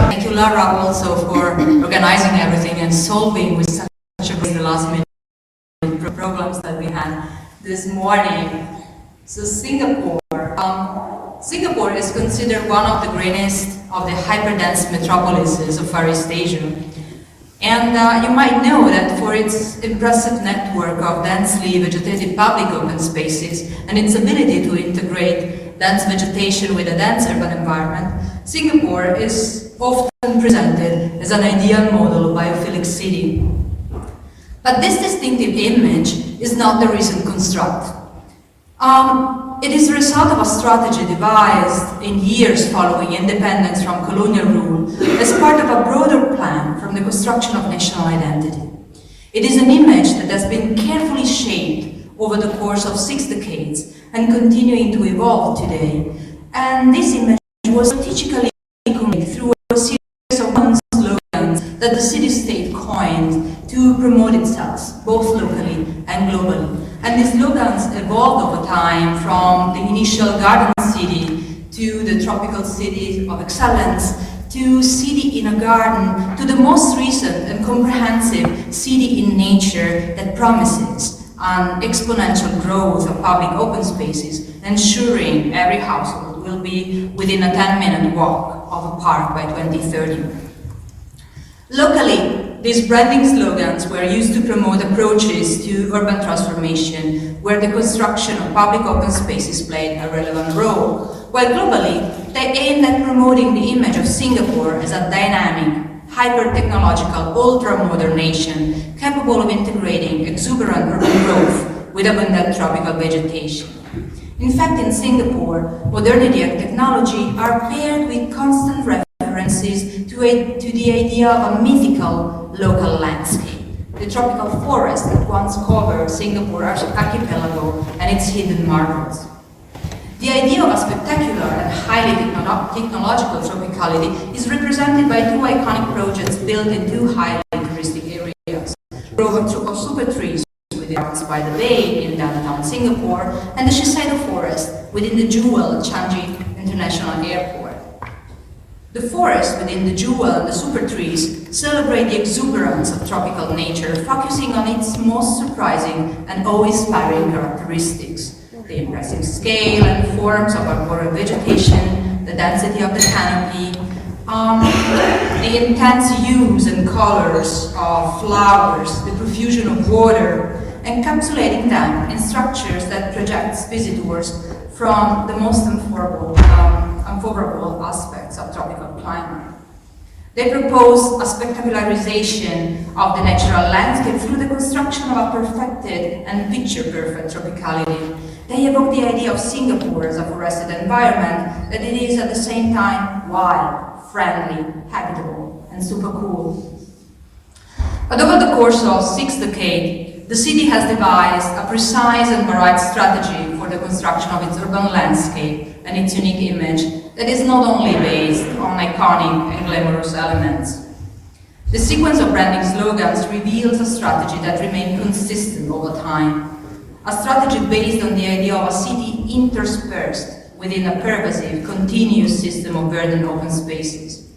Thank you, Lara, also for organizing everything and solving with such a last-minute problems that we had this morning. So Singapore is considered one of the greenest of the hyperdense metropolises of Far East Asia. And you might know that for its impressive network of densely vegetated public open spaces and its ability to integrate dense vegetation with a dense urban environment, Singapore is often presented as an ideal model of biophilic city. But this distinctive image is not the recent construct. It is the result of a strategy devised in years following independence from colonial rule as part of a broader plan from the construction of national identity. It is an image that has been carefully shaped over the course of 6 decades and continuing to evolve today. And this image was strategically communicated through a series of slogans that the city-state coined to promote itself, both locally and globally. And these slogans evolved over time from the initial garden city to the tropical city of excellence to city in a garden to the most recent and comprehensive city in nature that promises an exponential growth of public open spaces, ensuring every household will be within a 10-minute walk of a park by 2030. Locally, these branding slogans were used to promote approaches to urban transformation, where the construction of public open spaces played a relevant role, while globally, they aimed at promoting the image of Singapore as a dynamic, hyper-technological, ultra-modern nation capable of integrating exuberant urban growth with abundant tropical vegetation. In fact, in Singapore, modernity and technology are paired with constant references to the idea of a mythical local landscape, the tropical forest that once covered Singapore archipelago and its hidden marvels. The idea of a spectacular and highly technological tropicality is represented by 2 iconic projects built in 2 highly touristic areas: Grove of Super Trees within Gardens by the Bay in downtown Singapore, and the Shiseido Forest within the jewel Changi International Airport. The forest within the jewel and the super trees celebrate the exuberance of tropical nature, focusing on its most surprising and awe-inspiring characteristics: the impressive scale and forms of arboreal vegetation, the density of the canopy, the intense hues and colors of flowers, the profusion of water, encapsulating them in structures that project visitors from the most unfavorable aspects of tropical climate. They propose a spectacularization of the natural landscape through the construction of a perfected and picture-perfect tropicality. They evoke the idea of Singapore as a forested environment, that it is at the same time wild, friendly, habitable, and super cool. But over the course of 6 decades, the city has devised a precise and varied strategy for the construction of its urban landscape and its unique image that is not only based on iconic and glamorous elements. The sequence of branding slogans reveals a strategy that remained consistent over time, a strategy based on the idea of a city interspersed within a pervasive, continuous system of verdant open spaces.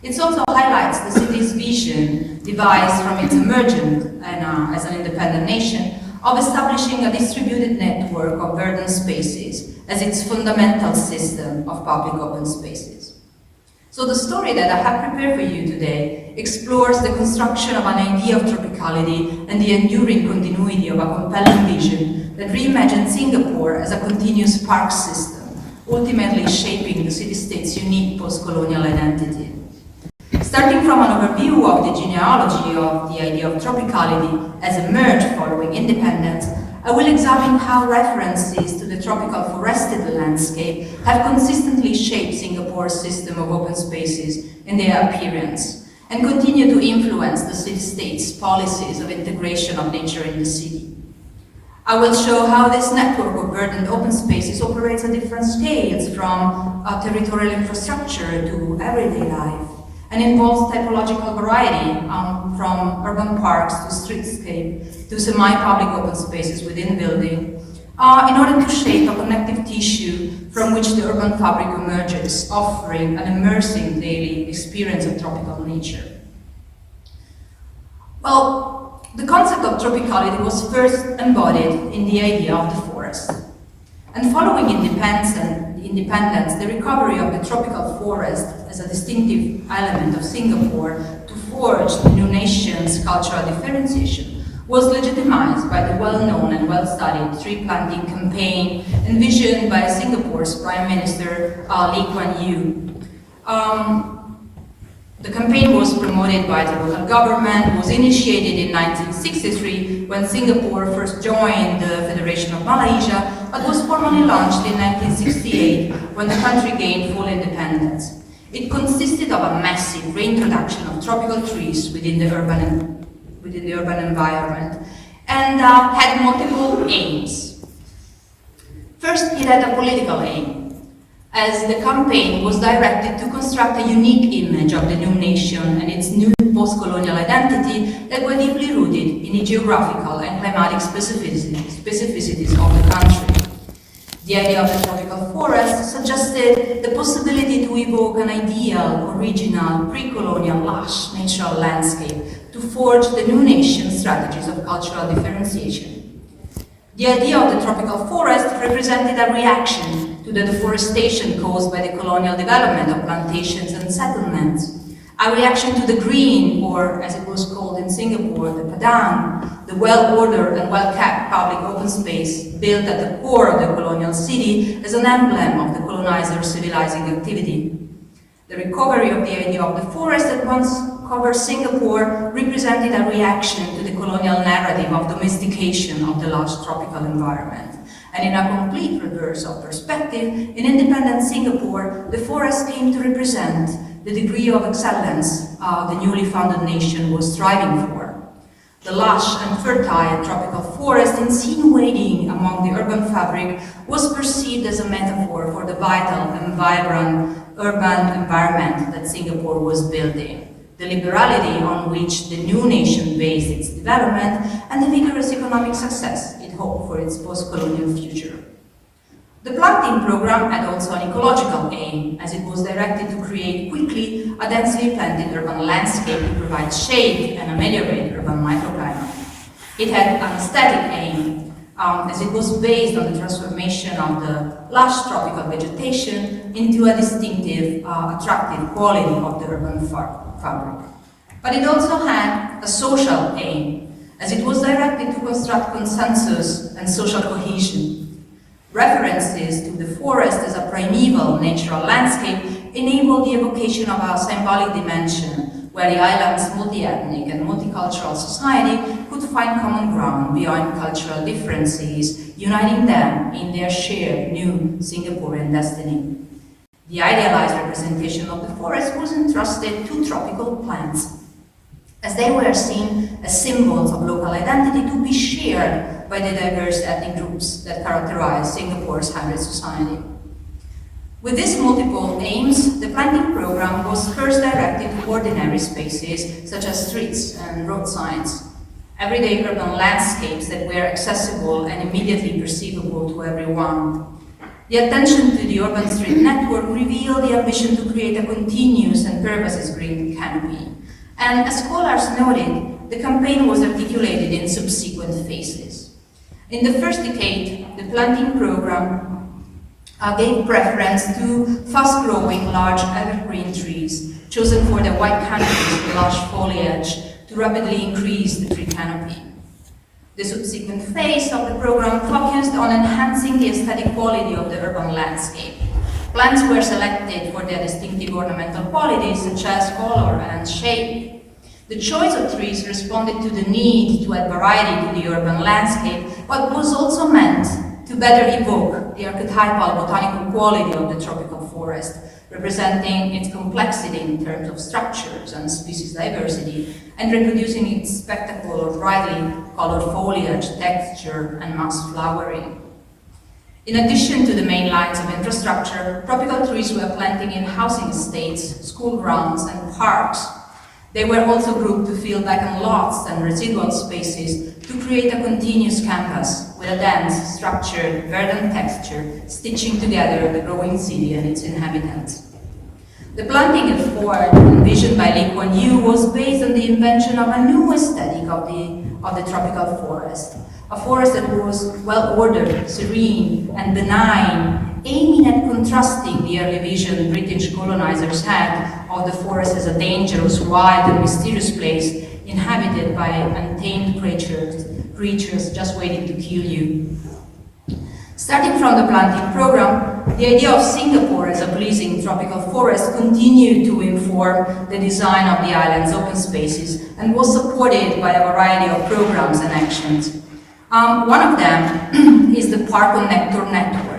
It also highlights the city's vision, devised from its emergent and as an independent nation, of establishing a distributed network of verdant spaces as its fundamental system of public open spaces. So the story that I have prepared for you today explores the construction of an idea of tropicality and the enduring continuity of a compelling vision that reimagines Singapore as a continuous park system, ultimately shaping the city-state's unique post-colonial identity. Starting from an overview of the genealogy of the idea of tropicality as emerged following independence, I will examine how references to the tropical forested landscape have consistently shaped Singapore's system of open spaces in their appearance, and continue to influence the city-state's policies of integration of nature in the city. I will show how this network of verdant open spaces operates at different scales, from territorial infrastructure to everyday life, and involves typological variety from urban parks to streetscape to semi-public open spaces within building, in order to shape a connective tissue from which the urban fabric emerges, offering an immersing daily experience of tropical nature. Well, the concept of tropicality was first embodied in the idea of the forest. And following independence, the recovery of the tropical forest as a distinctive element of Singapore to forge the new nation's cultural differentiation was legitimized by the well-known and well-studied tree planting campaign envisioned by Singapore's Prime Minister Lee Kuan Yew. The campaign was promoted by the local government, was initiated in 1963 when Singapore first joined the Federation of Malaysia, but was formally launched in 1968 when the country gained full independence. It consisted of a massive reintroduction of tropical trees within the urban environment and had multiple aims. First, it had a political aim, as the campaign was directed to construct a unique image of the new nation and its new post-colonial identity that were deeply rooted in the geographical and climatic specificities of the country. The idea of the tropical forest suggested the possibility to evoke an ideal, original, pre-colonial, lush natural landscape to forge the new nation's strategies of cultural differentiation. The idea of the tropical forest represented a reaction to the deforestation caused by the colonial development of plantations and settlements, a reaction to the green, or as it was called in Singapore, the Padang, the well-ordered and well-kept public open space built at the core of the colonial city as an emblem of the colonizer's civilizing activity. The recovery of the idea of the forest that once covered Singapore represented a reaction to the colonial narrative of domestication of the lush tropical environment. And in a complete reverse of perspective, in independent Singapore, the forest came to represent the degree of excellence the newly founded nation was striving for. The lush and fertile tropical forest insinuating among the urban fabric was perceived as a metaphor for the vital and vibrant urban environment that Singapore was building, the liberality on which the new nation based its development, and the vigorous economic success it hoped for its post-colonial future. The planting program had also an ecological aim, as it was directed to create quickly a densely planted urban landscape to provide shade and ameliorate urban microclimate. It had an aesthetic aim, as it was based on the transformation of the lush tropical vegetation into a distinctive, attractive quality of the urban fabric. But it also had a social aim, as it was directed to construct consensus and social cohesion. References to the forest as a primeval natural landscape enabled the evocation of a symbolic dimension, where the island's multi-ethnic and multicultural society could find common ground beyond cultural differences, uniting them in their shared new Singaporean destiny. The idealized representation of the forest was entrusted to tropical plants, as they were seen as symbols of local identity to be shared by the diverse ethnic groups that characterize Singapore's hybrid society. With these multiple aims, the planting program was first directed to ordinary spaces such as streets and road signs, everyday urban landscapes that were accessible and immediately perceivable to everyone. The attention to the urban street network revealed the ambition to create a continuous and pervasive green canopy. And as scholars noted, the campaign was articulated in subsequent phases. In the first decade, the planting program gave preference to fast-growing large evergreen trees, chosen for their white canopies with lush foliage to rapidly increase the tree canopy. The subsequent phase of the program focused on enhancing the aesthetic quality of the urban landscape. Plants were selected for their distinctive ornamental qualities such as color and shape. The choice of trees responded to the need to add variety to the urban landscape, but was also meant to better evoke the archetypal botanical quality of the tropical forest, representing its complexity in terms of structures and species diversity, and reproducing its spectacle of brightly colored foliage, texture, and mass flowering. In addition to the main lines of infrastructure, tropical trees were planted in housing estates, school grounds, and parks. They were also grouped to fill vacant lots and residual spaces to create a continuous canvas with a dense, structured, verdant texture, stitching together the growing city and its inhabitants. The planting effort envisioned by Lee Kuan Yew was based on the invention of a new aesthetic of the tropical forest. A forest that was well-ordered, serene, and benign, aiming at contrasting the early vision British colonizers had of the forest as a dangerous, wild, and mysterious place inhabited by untamed creatures just waiting to kill you. Starting from the planting program, the idea of Singapore as a pleasing tropical forest continued to inform the design of the island's open spaces and was supported by a variety of programs and actions. One of them is the Park Connector network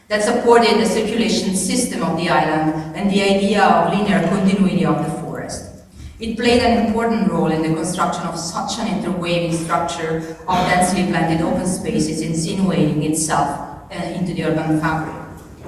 that supported the circulation system of the island and the idea of linear continuity of the forest. It played an important role in the construction of such an interweaving structure of densely planted open spaces, insinuating itself into the urban fabric.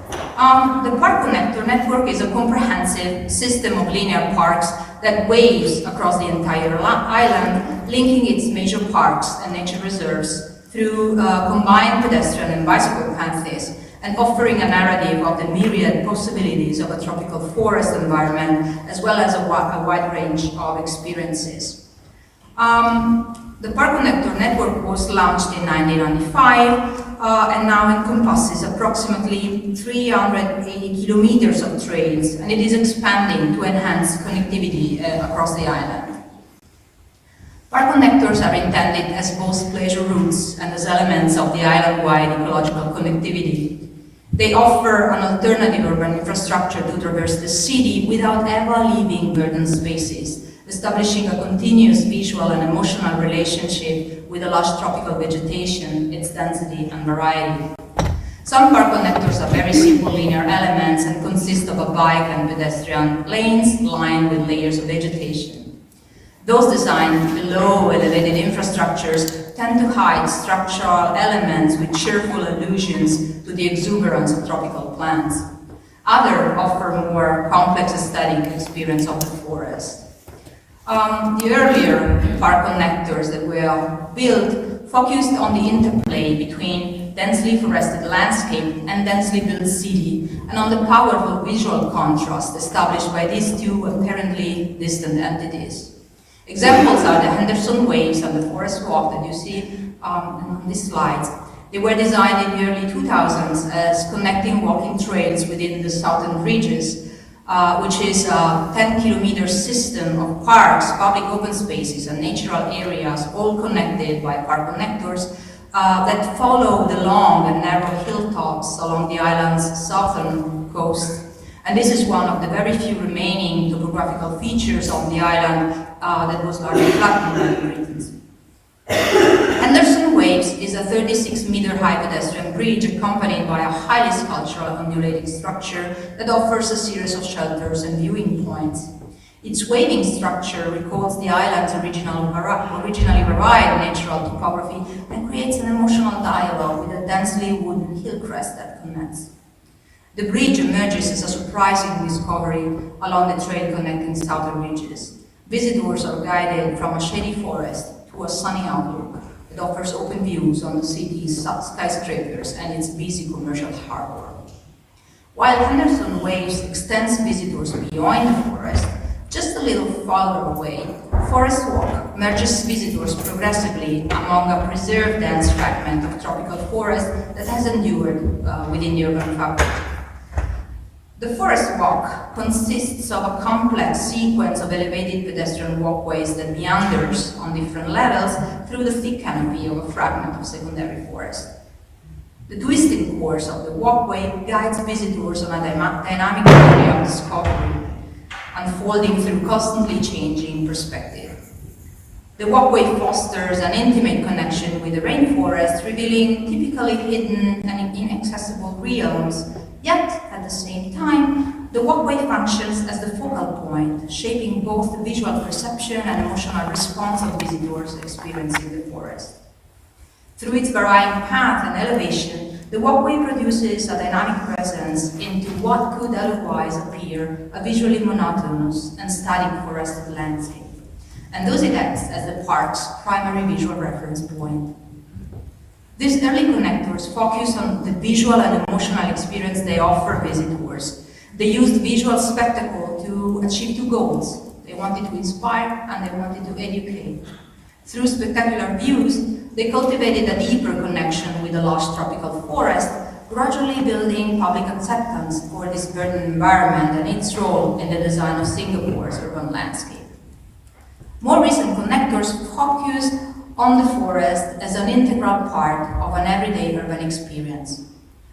The Park Connector network is a comprehensive system of linear parks that waves across the entire island, linking its major parks and nature reserves through combined pedestrian and bicycle paths, and offering a narrative of the myriad possibilities of a tropical forest environment, as well as a wide range of experiences. The Park Connector network was launched in 1995 and now encompasses approximately 380 kilometers of trails, and it is expanding to enhance connectivity across the island. Park connectors are intended as both pleasure routes and as elements of the island-wide ecological connectivity. They offer an alternative urban infrastructure to traverse the city without ever leaving verdant spaces, establishing a continuous visual and emotional relationship with the lush tropical vegetation, its density and variety. Some park connectors are very simple linear elements and consist of a bike and pedestrian lanes lined with layers of vegetation. Those designed below elevated infrastructures tend to hide structural elements with cheerful allusions to the exuberance of tropical plants. Others offer more complex aesthetic experience of the forest. The earlier park connectors that were built focused on the interplay between densely forested landscape and densely built city, and on the powerful visual contrast established by these two apparently distant entities. Examples are the Henderson Waves and the Forest Walk that you see on these slides. They were designed in the early 2000s as connecting walking trails within the southern ridges, which is a 10-kilometer system of parks, public open spaces, and natural areas, all connected by park connectors that follow the long and narrow hilltops along the island's southern coast. And this is one of the very few remaining topographical features on the island that was largely flattened by the Britons. Henderson Waves is a 36-meter high pedestrian bridge accompanied by a highly sculptural undulating structure that offers a series of shelters and viewing points. Its waving structure recalls the island's originally varied natural topography and creates an emotional dialogue with a densely wooded hill crest that connects. The bridge emerges as a surprising discovery along the trail connecting southern ridges. Visitors are guided from a shady forest to a sunny outlook that offers open views on the city's skyscrapers and its busy commercial harbor. While Henderson Waves extends visitors beyond the forest, just a little farther away, Forest Walk merges visitors progressively among a preserved dense fragment of tropical forest that has endured within the urban fabric. The Forest Walk consists of a complex sequence of elevated pedestrian walkways that meanders on different levels through the thick canopy of a fragment of secondary forest. The twisting course of the walkway guides visitors on a dynamic journey of discovery, unfolding through constantly changing perspective. The walkway fosters an intimate connection with the rainforest, revealing typically hidden and inaccessible realms. Yet, at the same time, the walkway functions as the focal point, shaping both the visual perception and emotional response of visitors experiencing the forest. Through its varying path and elevation, the walkway produces a dynamic presence into what could otherwise appear a visually monotonous and static forested landscape. and thus it acts as the park's primary visual reference point. These early connectors focus on the visual and emotional experience they offer visitors. They used visual spectacle to achieve two goals. They wanted to inspire and they wanted to educate. Through spectacular views, they cultivated a deeper connection with the lush tropical forest, gradually building public acceptance for this verdant environment and its role in the design of Singapore's urban landscape. More recent connectors focus on the forest as an integral part of an everyday urban experience.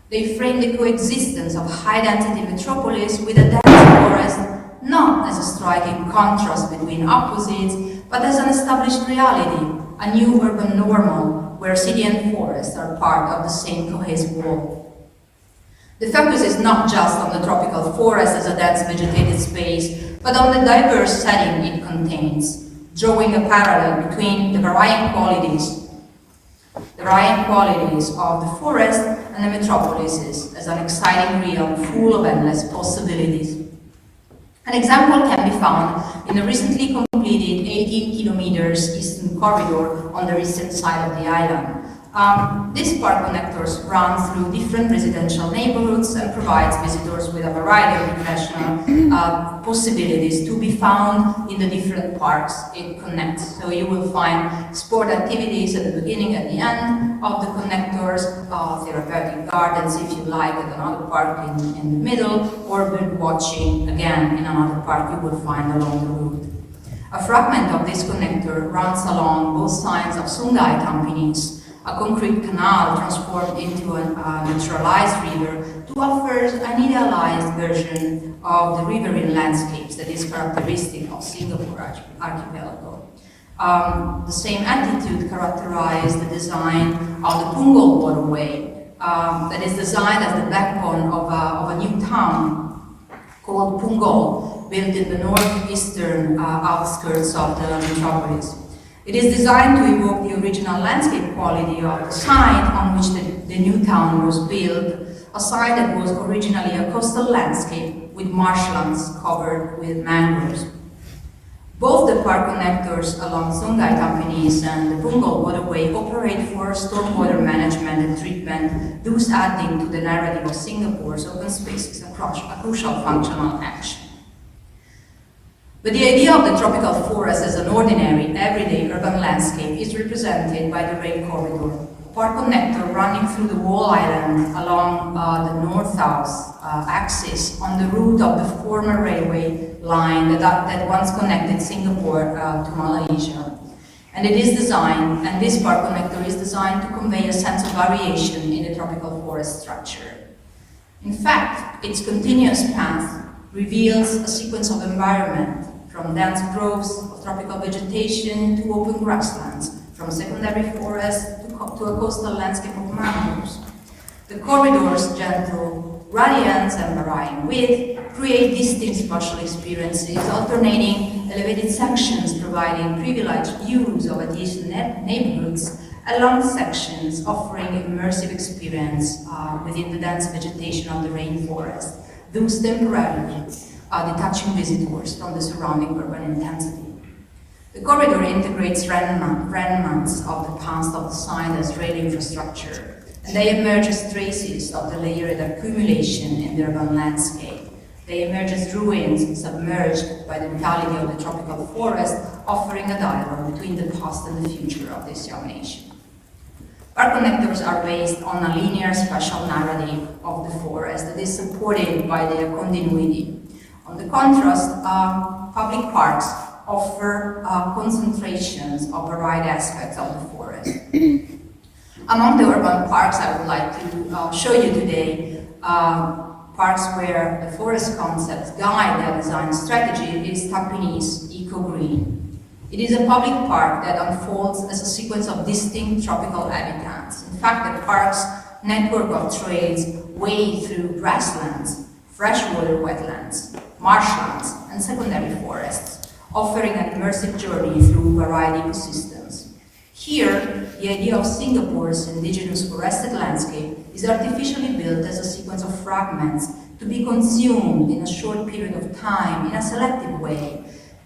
They frame the coexistence of high-density metropolis with a dense forest not as a striking contrast between opposites, but as an established reality, a new urban normal where city and forest are part of the same cohesive whole. The focus is not just on the tropical forest as a dense vegetated space, but on the diverse setting it contains, drawing a parallel between the varying qualities of the forest and the metropolises as an exciting realm full of endless possibilities. An example can be found in the recently completed 18 kilometers eastern corridor on the eastern side of the island. These park connectors run through different residential neighborhoods and provides visitors with a variety of recreational possibilities to be found in the different parks it connects. So you will find sport activities at the beginning and the end of the connectors, therapeutic gardens if you like at another park in the middle, or bird watching again in another park you will find along the route. A fragment of this connector runs along both sides of Sungai Tampines, a concrete canal transformed into a naturalized river to offer an idealized version of the riverine landscapes that is characteristic of Singapore archipelago. The same attitude characterized the design of the Punggol waterway, that is designed as the backbone of a new town called Punggol, built in the northeastern outskirts of the metropolis. It is designed to evoke the original landscape quality of the site on which the new town was built, a site that was originally a coastal landscape with marshlands covered with mangroves. Both the park connectors along Sungai Tampines and the Punggol waterway operate for stormwater management and treatment, thus adding to the narrative of Singapore's open spaces a crucial functional action. But the idea of the tropical forest as an ordinary, everyday urban landscape is represented by the rail corridor, a park connector running through the whole island along the north-south axis on the route of the former railway line that once connected Singapore to Malaysia. And this park connector is designed to convey a sense of variation in the tropical forest structure. In fact, its continuous path reveals a sequence of environment, from dense groves of tropical vegetation to open grasslands, from secondary forests to a coastal landscape of mangroves. The corridor's gentle gradients and varying width create distinct spatial experiences, alternating elevated sections providing privileged views of adjacent neighborhoods, along sections offering immersive experience within the dense vegetation of the rainforest, thus temporarily detaching visitors from the surrounding urban intensity. The corridor integrates remnants of the past of the site as rail infrastructure, and they emerge as traces of the layered accumulation in the urban landscape. They emerge as ruins submerged by the vitality of the tropical forest, offering a dialogue between the past and the future of this young nation. Park connectors are based on a linear spatial narrative of the forest that is supported by their continuity. On the contrast, public parks offer concentrations of varied aspects of the forest. Among the urban parks I would like to show you today, parks where the forest concepts guide their design strategy is Tampines Eco Green. It is a public park that unfolds as a sequence of distinct tropical habitats. In fact, the park's network of trails wade through grasslands, freshwater wetlands, marshlands, and secondary forests, offering an immersive journey through varied ecosystems. Here, the idea of Singapore's indigenous forested landscape is artificially built as a sequence of fragments to be consumed in a short period of time in a selective way,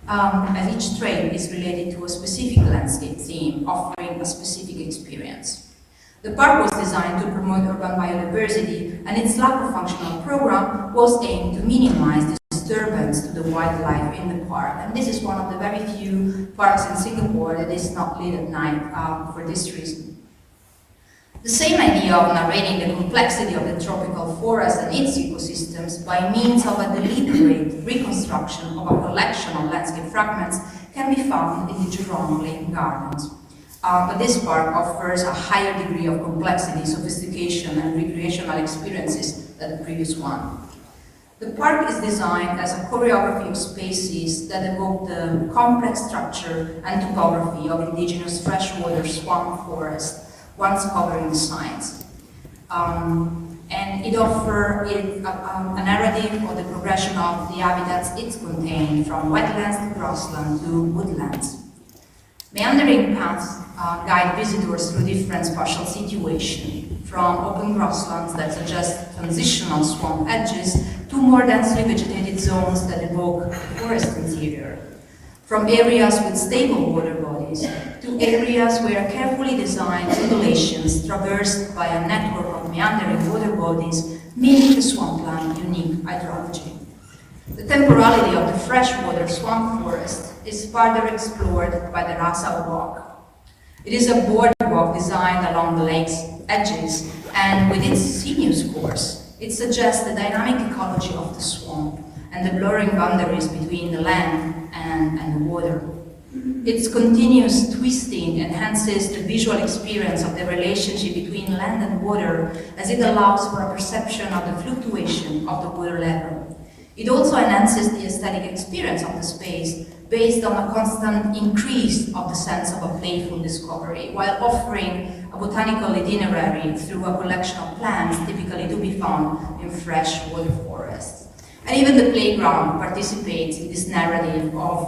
as each trail is related to a specific landscape theme, offering a specific experience. The park was designed to promote urban biodiversity, and its lack of functional program was aimed to minimize the disturbance to the wildlife in the park. And this is one of the very few parks in Singapore that is not lit at night for this reason. The same idea of narrating the complexity of the tropical forest and its ecosystems by means of a deliberate reconstruction of a collection of landscape fragments can be found in the Jurong Lake Gardens. But this park offers a higher degree of complexity, sophistication, and recreational experiences than the previous one. The park is designed as a choreography of spaces that evoke the complex structure and topography of indigenous freshwater swamp forest, once covering the sites. And it offers a narrative of the progression of the habitats it contains, from wetlands to grassland to woodlands. Meandering paths guide visitors through different spatial situations, from open grasslands that suggest transitional swamp edges to more densely vegetated zones that evoke the forest interior. From areas with stable water bodies to areas where carefully designed undulations traversed by a network of meandering water bodies mimic the swampland unique hydrology. The temporality of the freshwater swamp forest is further explored by the Rasa Walk. It is a boardwalk designed along the lake's edges, and with its sinuous course, it suggests the dynamic ecology of the swamp and the blurring boundaries between the land and the water. Its continuous twisting enhances the visual experience of the relationship between land and water, as it allows for a perception of the fluctuation of the water level. It also enhances the aesthetic experience of the space based on a constant increase of the sense of a playful discovery, while offering a botanical itinerary through a collection of plants typically to be found in freshwater forests. And even the playground participates in this narrative of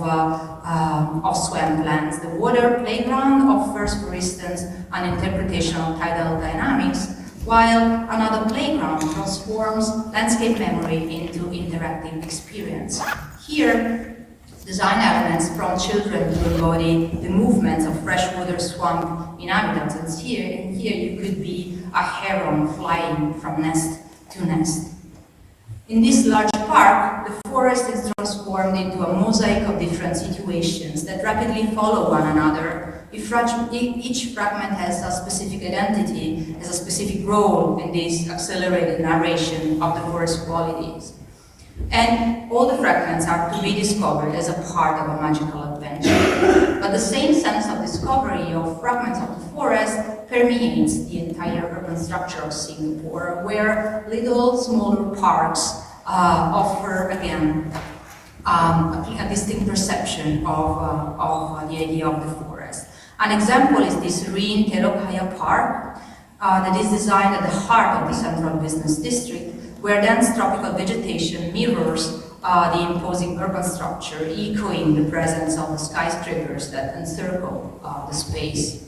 swamplands. The water playground offers, for instance, an interpretation of tidal dynamics, while another playground transforms landscape memory into interactive experience. Here, design elements prompt children to embody the movements of freshwater swamp inhabitants. And here you could be a heron flying from nest to nest. In this large park, the forest is transformed into a mosaic of different situations that rapidly follow one another. Each fragment has a specific identity, has a specific role in this accelerated narration of the forest qualities. And all the fragments are to be discovered as a part of a magical adventure. But the same sense of discovery of fragments of the forest permeates the entire urban structure of Singapore, where little smaller parks offer, again, a distinct perception of the idea of the forest. An example is this serene Telok Haya Park that is designed at the heart of the central business district, where dense tropical vegetation mirrors the imposing urban structure, echoing the presence of the skyscrapers that encircle the space.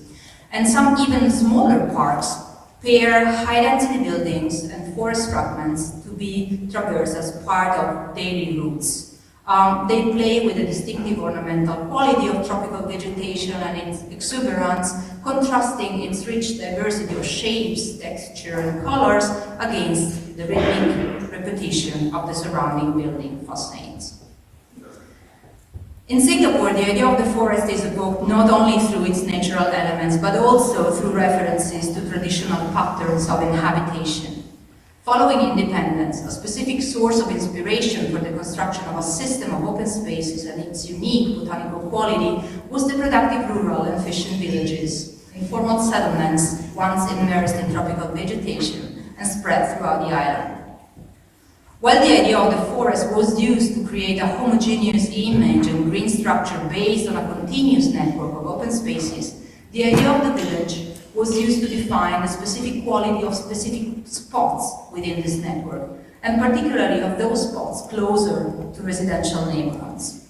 And some even smaller parks pair high-density buildings and forest fragments to be traversed as part of daily routes. They play with the distinctive ornamental quality of tropical vegetation and its exuberance, contrasting its rich diversity of shapes, texture, and colors against the rhythmic repetition of the surrounding building facades. In Singapore, the idea of the forest is evoked not only through its natural elements, but also through references to traditional patterns of inhabitation. Following independence, a specific source of inspiration for the construction of a system of open spaces and its unique botanical quality was the productive rural and fishing villages, informal settlements once immersed in tropical vegetation and spread throughout the island. While the idea of the forest was used to create a homogeneous image and green structure based on a continuous network of open spaces, the idea of the village was used to define the specific quality of specific spots within this network, and particularly of those spots closer to residential neighborhoods.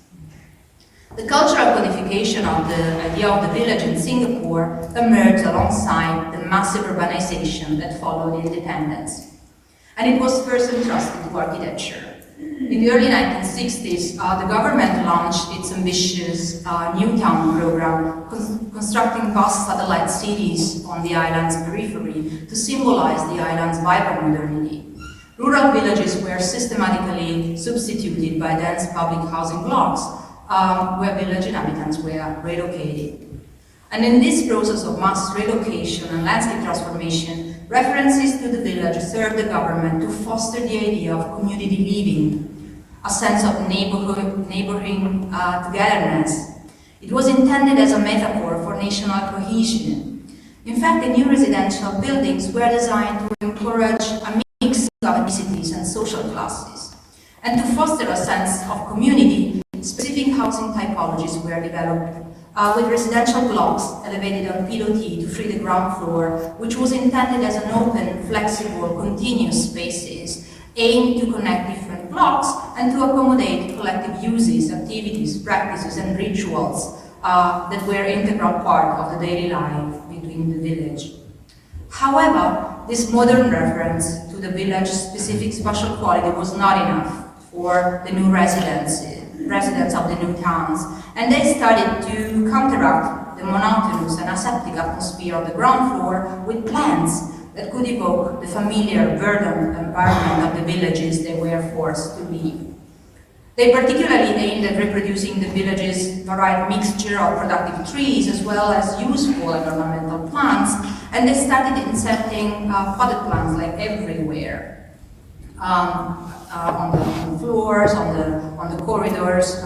The cultural codification of the idea of the village in Singapore emerged alongside the massive urbanization that followed independence. And it was first entrusted to architecture. In the early 1960s, the government launched its ambitious New Town program, constructing vast satellite cities on the island's periphery to symbolize the island's vibrant modernity. Rural villages were systematically substituted by dense public housing blocks, where village inhabitants were relocated. And in this process of mass relocation and landscape transformation, references to the village served the government to foster the idea of community living, a sense of neighboring togetherness. It was intended as a metaphor for national cohesion. In fact, the new residential buildings were designed to encourage a mix of ethnicities and social classes. And to foster a sense of community, specific housing typologies were developed, with residential blocks elevated on pilotis to free the ground floor, which was intended as an open, flexible, continuous spaces, aimed to connect different blocks and to accommodate collective uses, activities, practices, and rituals that were an integral part of the daily life between the village. However, this modern reference to the village's specific spatial quality was not enough for the new residents of the new towns, and they started to counteract the monotonous and aseptic atmosphere of the ground floor with plans that could evoke the familiar, verdant environment of the villages they were forced to leave. They particularly aimed at reproducing the village's varied mixture of productive trees as well as useful and ornamental plants, and they started inserting potted plants like everywhere. On the floors, on the corridors,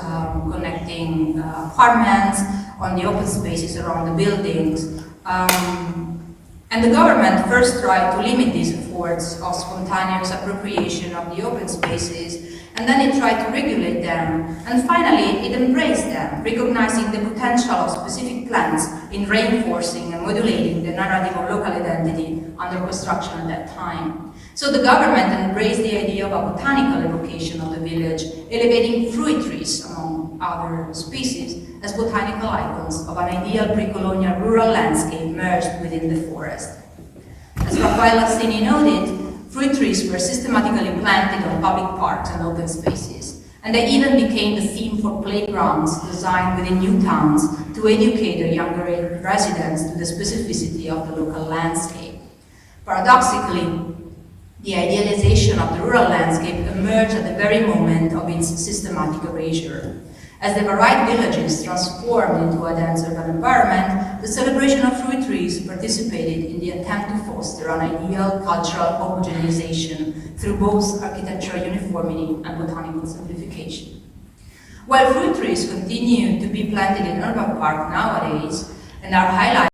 connecting apartments, on the open spaces around the buildings. And the government first tried to limit these efforts of spontaneous appropriation of the open spaces, and then it tried to regulate them, and finally it embraced them, recognizing the potential of specific plants in reinforcing and modulating the narrative of local identity under construction at that time. So the government embraced the idea of a botanical evocation of the village, elevating fruit trees, among other species, as botanical icons of an ideal pre-colonial rural landscape merged within the forest. As Rafael Assini noted, fruit trees were systematically planted on public parks and open spaces, and they even became the theme for playgrounds designed within new towns to educate their younger residents to the specificity of the local landscape. Paradoxically, the idealization of the rural landscape emerged at the very moment of its systematic erasure. As the varied villages transformed into a dense urban environment, the celebration of fruit trees participated in the attempt to foster an ideal cultural homogenization through both architectural uniformity and botanical simplification. While fruit trees continue to be planted in urban parks nowadays and are highlighted